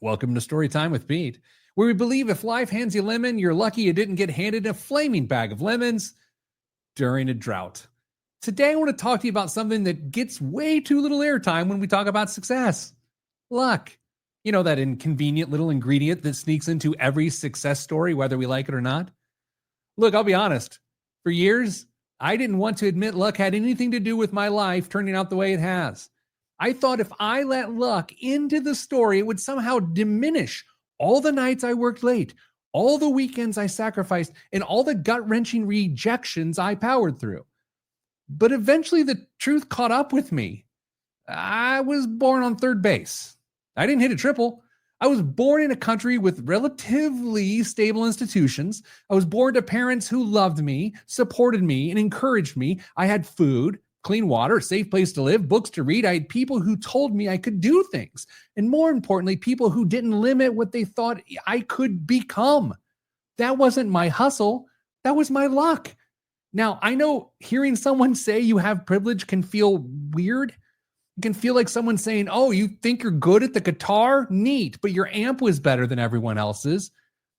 Welcome to Storytime with Pete, where we believe if life hands you a lemon, you're lucky you didn't get handed a flaming bag of lemons during a drought. Today, I want to talk to you about something that gets way too little airtime when we talk about success. Luck. You know, that inconvenient little ingredient that sneaks into every success story, whether we like it or not. Look, I'll be honest. For years, I didn't want to admit luck had anything to do with my life turning out the way it has. I thought if I let luck into the story, it would somehow diminish all the nights I worked late, all the weekends I sacrificed, and all the gut-wrenching rejections I powered through. But eventually the truth caught up with me. I was born on third base. I didn't hit a triple. I was born in a country with relatively stable institutions. I was born to parents who loved me, supported me, and encouraged me. I had food, clean water, a safe place to live, books to read. I had people who told me I could do things. And more importantly, people who didn't limit what they thought I could become. That wasn't my hustle. That was my luck. Now, I know hearing someone say you have privilege can feel weird. It can feel like someone saying, oh, you think you're good at the guitar? Neat, but your amp was better than everyone else's.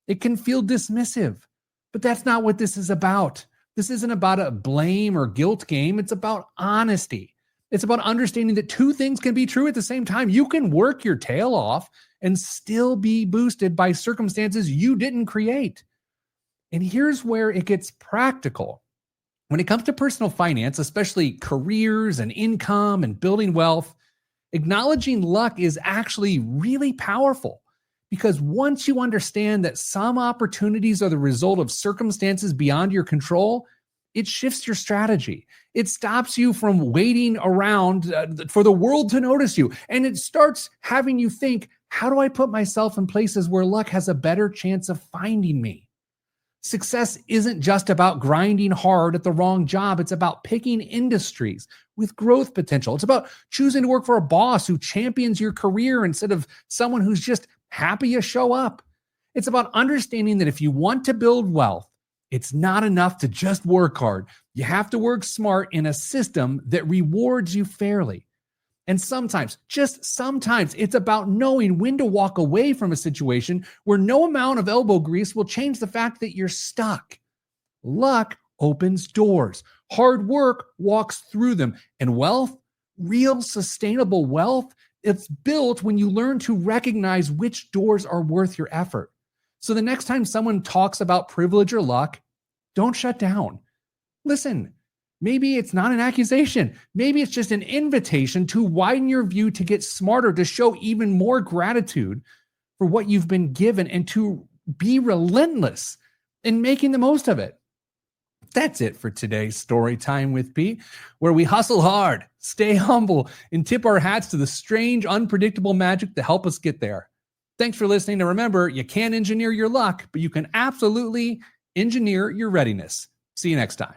It can feel dismissive, but that's not what this is about. This isn't about a blame or guilt game. It's about honesty. It's about understanding that two things can be true at the same time. You can work your tail off and still be boosted by circumstances you didn't create. And here's where it gets practical. When it comes to personal finance, especially careers and income and building wealth, acknowledging luck is actually really powerful because once you understand that some opportunities are the result of circumstances beyond your control, it shifts your strategy. It stops you from waiting around for the world to notice you. And it starts having you think, how do I put myself in places where luck has a better chance of finding me? Success isn't just about grinding hard at the wrong job. It's about picking industries with growth potential. It's about choosing to work for a boss who champions your career instead of someone who's just happy you show up. It's about understanding that if you want to build wealth, it's not enough to just work hard. You have to work smart in a system that rewards you fairly. And sometimes, just sometimes, it's about knowing when to walk away from a situation where no amount of elbow grease will change the fact that you're stuck. Luck opens doors. Hard work walks through them. And wealth, real sustainable wealth, it's built when you learn to recognize which doors are worth your effort. So the next time someone talks about privilege or luck, don't shut down. Listen. Maybe it's not an accusation. Maybe it's just an invitation to widen your view, to get smarter, to show even more gratitude for what you've been given, and to be relentless in making the most of it. That's it for today's Story Time with Pete, where we hustle hard, stay humble, and tip our hats to the strange, unpredictable magic to help us get there. Thanks for listening. And remember, you can't engineer your luck, but you can absolutely engineer your readiness. See you next time.